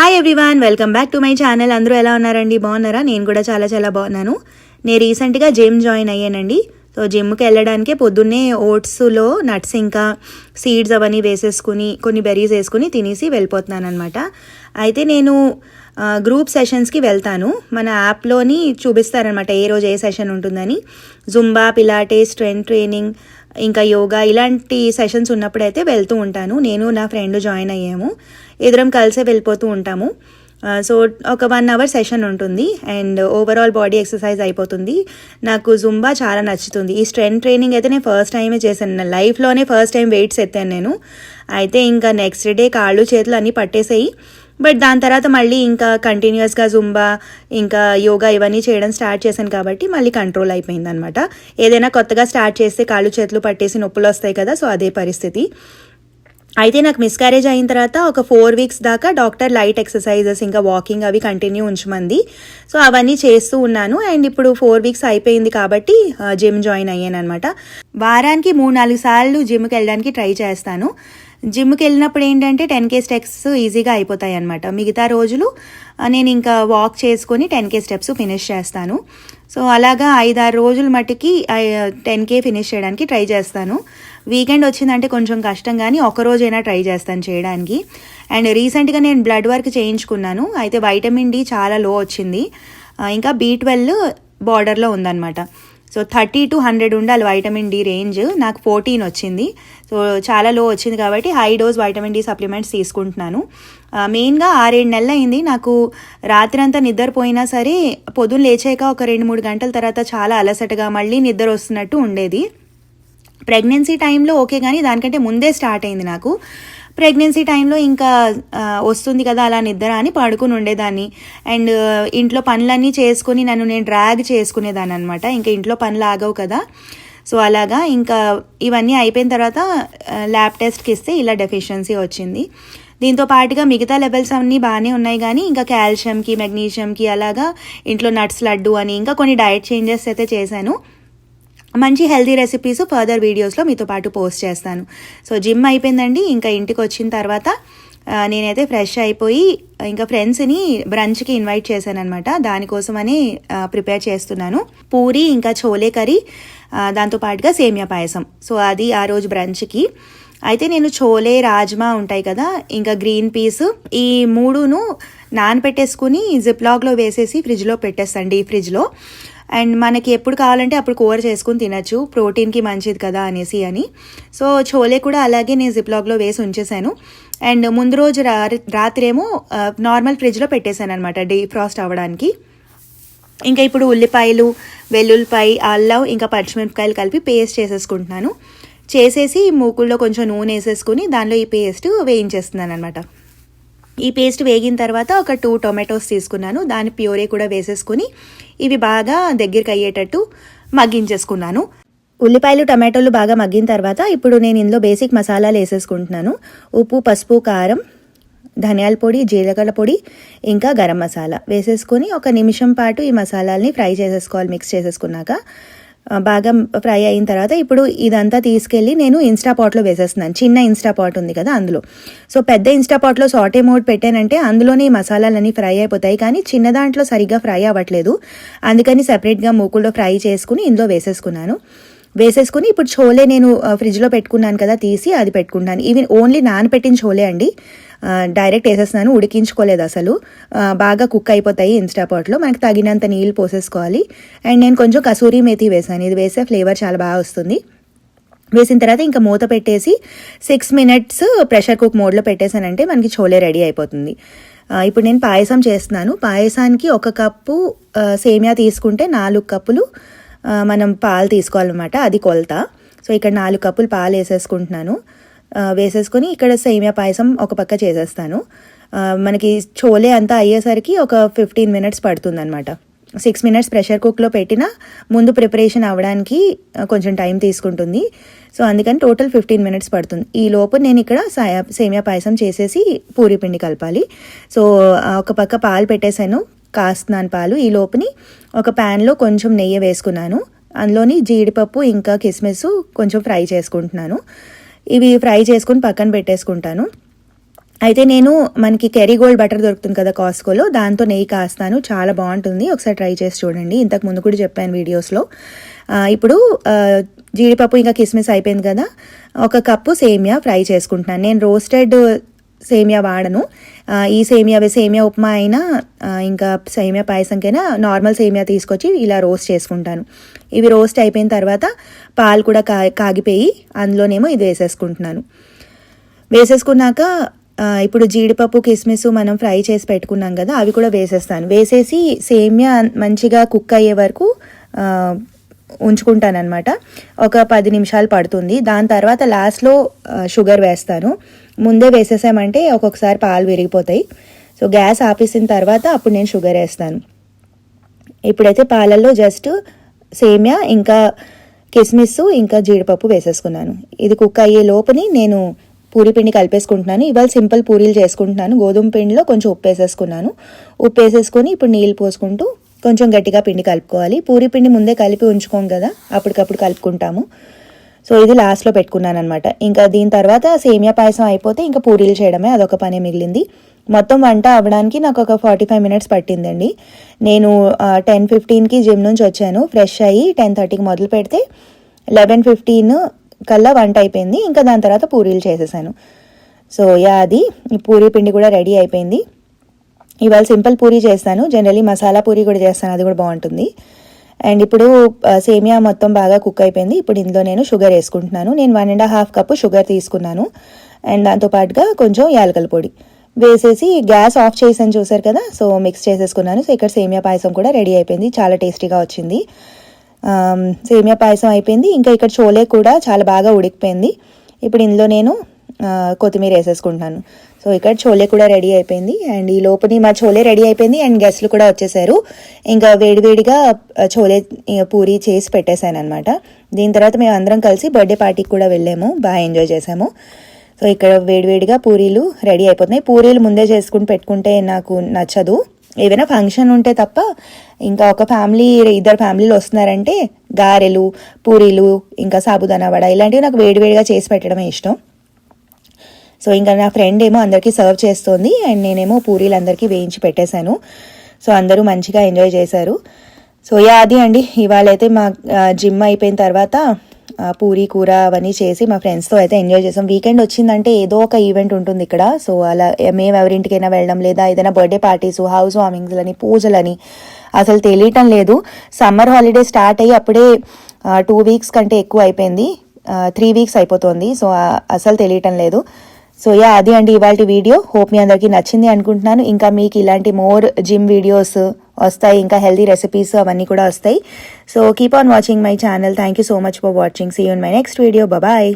Hi everyone, welcome back to my channel. అందరూ ఎలా ఉన్నారండి? బాగున్నారా? నేను కూడా చాలా చాలా బాగున్నాను. నేను రీసెంట్గా జిమ్ జాయిన్ అయ్యానండి. సో జిమ్కి వెళ్ళడానికే పొద్దున్నే ఓట్స్లో నట్స్ ఇంకా సీడ్స్ అవన్నీ వేసేసుకుని కొన్ని బెర్రీస్ వేసుకుని తినేసి వెళ్ళిపోతున్నాను అనమాట. అయితే నేను గ్రూప్ సెషన్స్కి వెళ్తాను. మన యాప్లోని చూపిస్తారనమాట ఏ రోజు ఏ సెషన్ ఉంటుందని. జుంబా, పిలాటెస్, స్ట్రెంగ్త్ ట్రైనింగ్, ఇంకా యోగా ఇలాంటి సెషన్స్ ఉన్నప్పుడైతే వెళ్తూ ఉంటాను. నేను నా ఫ్రెండ్ జాయిన్ అయ్యాము, ఇద్దరం కలిసే వెళ్ళిపోతూ ఉంటాము. సో ఒక 1 hour సెషన్ ఉంటుంది అండ్ ఓవరాల్ బాడీ ఎక్సర్సైజ్ అయిపోతుంది. నాకు జుంబా చాలా నచ్చుతుంది. ఈ స్ట్రెంగ్త్ ట్రైనింగ్ అయితే నేను ఫస్ట్ టైమే చేశాను, నా లైఫ్లోనే ఫస్ట్ టైం వెయిట్స్ ఎత్తాను నేను. అయితే ఇంకా నెక్స్ట్ డే కాళ్ళు చేతులు అన్నీ పట్టేసాయి. బట్ దాని తర్వాత మళ్ళీ ఇంకా కంటిన్యూస్గా జుంబా ఇంకా యోగా ఇవన్నీ చేయడం స్టార్ట్ చేశాను కాబట్టి మళ్ళీ కంట్రోల్ అయిపోయింది అనమాట. ఏదైనా కొత్తగా స్టార్ట్ చేస్తే కాళ్ళు చేతులు పట్టేసి నొప్పులు వస్తాయి కదా, సో అదే పరిస్థితి. అయితే నాకు మిస్క్యారేజ్ అయిన తర్వాత ఒక 4 weeks దాకా డాక్టర్ లైట్ ఎక్సర్సైజెస్ ఇంకా వాకింగ్ అవి కంటిన్యూ ఉంచమంది. సో అవన్నీ చేస్తూ ఉన్నాను. అండ్ ఇప్పుడు 4 weeks అయిపోయింది కాబట్టి జిమ్ జాయిన్ అయ్యాను అనమాట. వారానికి 3-4 సార్లు జిమ్కి వెళ్ళడానికి ట్రై చేస్తాను. జిమ్కి వెళ్ళినప్పుడు ఏంటంటే 10K స్టెప్స్ ఈజీగా అయిపోతాయి అనమాట. మిగతా రోజులు నేను ఇంకా వాక్ చేసుకొని 10K స్టెప్స్ ఫినిష్ చేస్తాను. సో అలాగా 5-6 రోజుల మట్టుకి 10K ఫినిష్ చేయడానికి ట్రై చేస్తాను. వీకెండ్ వచ్చిందంటే కొంచెం కష్టం, కానీ ఒకరోజైనా ట్రై చేస్తాను చేయడానికి. అండ్ రీసెంట్గా నేను బ్లడ్ వర్క్ చేయించుకున్నాను. అయితే వైటమిన్ డి చాలా లో వచ్చింది, ఇంకా B12 బార్డర్లో ఉందన్నమాట. సో 30 to 100 ఉండాలి వైటమిన్ డి రేంజ్, నాకు 14 వచ్చింది. సో చాలా లో వచ్చింది కాబట్టి high dose vitamin D supplements తీసుకుంటున్నాను. మెయిన్గా 6-7 నెలలు అయింది నాకు. రాత్రి అంతా నిద్రపోయినా సరే పొద్దున్న లేచాక ఒక 2-3 గంటల తర్వాత చాలా అలసటగా మళ్ళీ నిద్ర వస్తున్నట్టు ఉండేది. ప్రెగ్నెన్సీ టైంలో ఓకే, కానీ దానికంటే ముందే స్టార్ట్ అయింది నాకు. ప్రెగ్నెన్సీ టైంలో ఇంకా వస్తుంది కదా అలా నిద్ర అని పడుకుని ఉండేదాన్ని. అండ్ ఇంట్లో పనులన్నీ చేసుకుని నన్ను నేను డ్రాగ్ చేసుకునేదాన్ని అనమాట. ఇంకా ఇంట్లో పనులు ఆగవు కదా, సో అలాగా ఇంకా ఇవన్నీ అయిపోయిన తర్వాత ల్యాబ్ టెస్ట్కి ఇస్తే ఇలా డెఫిషియన్సీ వచ్చింది. దీంతో పాటుగా మిగతా లెవెల్స్ అన్నీ బాగానే ఉన్నాయి, కానీ ఇంకా కాల్షియంకి మెగ్నీషియంకి అలాగా ఇంట్లో నట్స్ లడ్డు అని ఇంకా కొన్ని డయట్ చేంజెస్ అయితే చేశాను. మంచి హెల్తీ రెసిపీస్ ఫర్దర్ వీడియోస్లో మీతో పాటు పోస్ట్ చేస్తాను. సో జిమ్ అయిపోయిందండి. ఇంకా ఇంటికి వచ్చిన తర్వాత నేనైతే ఫ్రెష్ అయిపోయి ఇంకా ఫ్రెండ్స్ని బ్రంచ్కి ఇన్వైట్ చేశాను అనమాట. దానికోసమని ప్రిపేర్ చేస్తున్నాను. పూరి ఇంకా చోలే కర్రీ, దాంతోపాటుగా సేమియా పాయసం. సో అది ఆ రోజు బ్రంచ్కి. అయితే నేను చోలే, రాజ్మా ఉంటాయి కదా, ఇంకా గ్రీన్ పీస్, ఈ 3ను నానపెట్టేసుకుని జిప్లాగ్లో వేసేసి ఫ్రిడ్జ్లో పెట్టేస్తాను, డీప్ ఫ్రిడ్జ్లో. అండ్ మనకి ఎప్పుడు కావాలంటే అప్పుడు కూర చేసుకుని తినచ్చు, ప్రోటీన్కి మంచిది కదా అనేసి అని. సో చోలే కూడా అలాగే నేను జిప్లాగ్లో వేసి ఉంచేసాను. అండ్ ముందు రోజు రాత్రేమో నార్మల్ ఫ్రిడ్జ్లో పెట్టేశాను అనమాట డీప్ ఫ్రాస్ట్ అవ్వడానికి. ఇంకా ఇప్పుడు ఉల్లిపాయలు, వెల్లుల్లిపాయ, అల్లం ఇంకా పచ్చిమిరపకాయలు కలిపి పేస్ట్ చేసేసుకుంటున్నాను. చేసేసి మూకుల్లో కొంచెం నూనె వేసేసుకుని దానిలో ఈ పేస్ట్ వేయించేస్తున్నాను అనమాట. ఈ పేస్ట్ వేగిన తర్వాత ఒక 2 టొమాటోస్ తీసుకున్నాను, దాని ప్యూరీ కూడా వేసేసుకుని ఇవి బాగా దగ్గరికి అయ్యేటట్టు మగ్గించేసుకున్నాను. ఉల్లిపాయలు, టమాటోలు బాగా మగ్గిన తర్వాత ఇప్పుడు నేను ఇందులో బేసిక్ మసాలాలు వేసేసుకుంటున్నాను. ఉప్పు, పసుపు, కారం, ధనియాల పొడి, జీలకర్ర పొడి, ఇంకా గరం మసాలా వేసేసుకుని 1 నిమిషం పాటు ఈ మసాలాల్ని ఫ్రై చేసేసుకోవాలి. మిక్స్ చేసేసుకున్నాక బాగా ఫ్రై అయిన తర్వాత ఇప్పుడు ఇదంతా తీసుకెళ్ళి నేను ఇన్స్టాపాట్లో వేసేస్తున్నాను. చిన్న ఇన్స్టాపాట్ ఉంది కదా అందులో. సో పెద్ద ఇన్స్టాపాట్లో సాటే మోడ్ పెట్టానంటే అందులోనే ఈ మసాలాలన్నీ ఫ్రై అయిపోతాయి, కానీ చిన్న దాంట్లో సరిగ్గా ఫ్రై అవ్వట్లేదు. అందుకని సెపరేట్గా మూకుల్లో ఫ్రై చేసుకుని ఇందులో వేసేసుకుని ఇప్పుడు చోలే నేను ఫ్రిడ్జ్లో పెట్టుకున్నాను కదా, తీసి అది పెట్టుకుంటాను. ఈవెన్ ఓన్లీ నానపెట్టిన చోలే అండి, డైరెక్ట్ వేసేస్తున్నాను, ఉడికించుకోలేదు అసలు. బాగా కుక్ అయిపోతాయి ఇన్స్టాపాట్లో. మనకు తగినంత నీళ్ళు పోసేసుకోవాలి. అండ్ నేను కొంచెం కసూరి మేతి వేసాను, ఇది వేసే ఫ్లేవర్ చాలా బాగా వస్తుంది. వేసిన తర్వాత ఇంకా మూత పెట్టేసి 6 minutes ప్రెషర్ కుక్ మోడ్లో పెట్టేశానంటే మనకి చోలే రెడీ అయిపోతుంది. ఇప్పుడు నేను పాయసం చేస్తున్నాను. పాయసానికి 1 కప్పు సేమియా తీసుకుంటే 4 కప్పులు మనం పాలు తీసుకోవాలన్నమాట, అది కొలత. సో ఇక్కడ 4 కప్పులు పాలు వేసేసుకుంటున్నాను. వేసేసుకొని ఇక్కడ సేమియా పాయసం ఒక పక్క చేసేస్తాను. మనకి చోలే అంతా అయ్యేసరికి ఒక 15 minutes పడుతుందన్నమాట. 6 minutes ప్రెషర్ కుక్లో పెట్టిన ముందు ప్రిపరేషన్ అవ్వడానికి కొంచెం టైం తీసుకుంటుంది. సో అందుకని టోటల్ 15 minutes పడుతుంది. ఈ లోపు నేను ఇక్కడ సేమియా పాయసం చేసేసి పూరి పిండి కలపాలి. సో ఒక పక్క పాలు పెట్టేశాను, కాస్తున్నాను పాలు. ఈ లోపుని ఒక ప్యాన్లో కొంచెం నెయ్యి వేసుకున్నాను, అందులోని జీడిపప్పు ఇంకా కిస్మిస్ కొంచెం ఫ్రై చేసుకుంటున్నాను. ఇవి ఫ్రై చేసుకుని పక్కన పెట్టేసుకుంటాను. అయితే నేను మనకి కెరీ గోల్డ్ బటర్ దొరుకుతుంది కదా కాస్కోలో, దాంతో నెయ్యి కాస్తాను. చాలా బాగుంటుంది, ఒకసారి ట్రై చేసి చూడండి. ఇంతకు ముందు కూడా చెప్పాను వీడియోస్లో. ఇప్పుడు జీడిపప్పు ఇంకా కిస్మిస్ అయిపోయింది కదా, 1 కప్పు సేమియా ఫ్రై చేసుకుంటున్నాను. నేను రోస్టెడ్ సేమియా వాడను. ఈ సేమియా ఉప్మా అయినా ఇంకా సేమియా పాయసంకైనా నార్మల్ సేమియా తీసుకొచ్చి ఇలా రోస్ట్ చేసుకుంటాను. ఇవి రోస్ట్ అయిపోయిన తర్వాత పాలు కూడా కాగిపోయి అందులోనేమో ఇది వేసేసుకుంటున్నాను. వేసేసుకున్నాక ఇప్పుడు జీడిపప్పు కిస్మిస్ మనం ఫ్రై చేసి పెట్టుకున్నాం కదా, అవి కూడా వేసేస్తాను. వేసేసి సేమియా మంచిగా కుక్ అయ్యే వరకు ఉంచుకుంటాను అనమాట. ఒక 10 నిమిషాలు పడుతుంది. దాని తర్వాత లాస్ట్లో షుగర్ వేస్తాను. ముందే వేసేసామంటే ఒక్కొక్కసారి పాలు విరిగిపోతాయి. సో గ్యాస్ ఆపేసిన తర్వాత అప్పుడు నేను షుగర్ వేస్తాను. ఇప్పుడైతే పాలల్లో జస్ట్ సేమియా ఇంకా కిస్మిస్ ఇంకా జీడిపప్పు వేసేసుకున్నాను. ఇది కుక్ అయ్యే లోపని నేను పూరి పిండి కలిపేసుకుంటున్నాను. ఇవాళ సింపుల్ పూరీలు చేసుకుంటున్నాను. గోధుమ పిండిలో కొంచెం ఉప్పు వేసేసుకున్నాను. ఉప్పు వేసేసుకొని ఇప్పుడు నీళ్ళు పోసుకుంటూ కొంచెం గట్టిగా పిండి కలుపుకోవాలి. పూరి పిండి ముందే కలిపి ఉంచుకోం కదా, అప్పటికప్పుడు కలుపుకుంటాము. సో ఇది లాస్ట్లో పెట్టుకున్నాను అనమాట. ఇంకా దీని తర్వాత సేమియా పాయసం అయిపోతే ఇంకా పూరీలు చేయడమే, అదొక పనే మిగిలింది. మొత్తం వంట అవ్వడానికి నాకు ఒక 45 మినిట్స్ పట్టిందండి. నేను 10:15కి జిమ్ నుంచి వచ్చాను. ఫ్రెష్ అయ్యి 10:30కి మొదలు పెడితే 11:15 కల్లా వంట అయిపోయింది. ఇంకా దాని తర్వాత పూరీలు చేసేసాను. సో అది పూరీ పిండి కూడా రెడీ అయిపోయింది. ఇవాళ సింపుల్ పూరీ చేస్తాను. జనరలీ మసాలా పూరీ కూడా చేస్తాను, అది కూడా బాగుంటుంది. అండ్ ఇప్పుడు సేమియా మొత్తం బాగా కుక్ అయిపోయింది. ఇప్పుడు ఇందులో నేను షుగర్ వేసుకుంటున్నాను. నేను 1.5 కప్పు షుగర్ తీసుకున్నాను. అండ్ దాంతోపాటుగా కొంచెం యాలకల పొడి వేసేసి గ్యాస్ ఆఫ్ చేసాను, చూసారు కదా. సో మిక్స్ చేసేసుకున్నాను. సో ఇక్కడ సేమియా పాయసం కూడా రెడీ అయిపోయింది. చాలా టేస్టీగా వచ్చింది. సేమియా పాయసం అయిపోయింది. ఇంకా ఇక్కడ చోలే కూడా చాలా బాగా ఉడికిపోయింది. ఇప్పుడు ఇందులో నేను కొత్తిమీర వేసేసుకుంటున్నాను. సో ఇక్కడ చోలే కూడా రెడీ అయిపోయింది. అండ్ ఈ లోపలి మా చోలే రెడీ అయిపోయింది. అండ్ గెస్ట్లు కూడా వచ్చేసారు. ఇంకా వేడివేడిగా చోలే పూరి చేసి పెట్టేశాను అనమాట. దీని తర్వాత మేము అందరం కలిసి బర్త్డే పార్టీకి కూడా వెళ్ళాము, బాగా ఎంజాయ్ చేసాము. సో ఇక్కడ వేడివేడిగా పూరీలు రెడీ అయిపోతున్నాయి. పూరీలు ముందే చేసుకుని పెట్టుకుంటే నాకు నచ్చదు, ఏదైనా ఫంక్షన్ ఉంటే తప్ప. ఇంకా ఒక ఫ్యామిలీ 2 ఫ్యామిలీలు వస్తున్నారంటే గారెలు, పూరీలు, ఇంకా సాబుదానా వడ ఇలాంటివి నాకు వేడివేడిగా చేసి పెట్టడమే ఇష్టం. సో ఇంకా నా ఫ్రెండ్ ఏమో అందరికీ సర్వ్ చేస్తోంది. అండ్ నేనేమో పూరీలు అందరికీ వేయించి పెట్టేశాను. సో అందరూ మంచిగా ఎంజాయ్ చేశారు. సో అది అండి, ఇవాళ అయితే మా జిమ్ అయిపోయిన తర్వాత పూరీ కూర అవన్నీ చేసి మా ఫ్రెండ్స్తో అయితే ఎంజాయ్ చేసాం. వీకెండ్ వచ్చిందంటే ఏదో ఒక ఈవెంట్ ఉంటుంది ఇక్కడ. సో అలా మేము ఎవరింటికైనా వెళ్ళడం, లేదా ఏదైనా బర్త్డే పార్టీస్, హౌస్ వార్మింగ్స్లని, పూజలని అసలు తెలియటం లేదు. సమ్మర్ హాలిడే స్టార్ట్ అయ్యి అప్పుడే 2 వీక్స్ కంటే ఎక్కువ అయిపోయింది, 3 వీక్స్ అయిపోతుంది. సో అసలు తెలియటం లేదు. సో అది అండి ఇవాళ వీడియో. హోప్ మీ అందరికీ నచ్చింది అనుకుంటున్నాను. ఇంకా మీకు ఇలాంటి మోర్ జిమ్ వీడియోస్ వస్తాయి, ఇంకా హెల్దీ రెసిపీస్ అవన్నీ కూడా వస్తాయి. So keep on watching my channel. Thank you so much for watching. See you in my next video. Bye.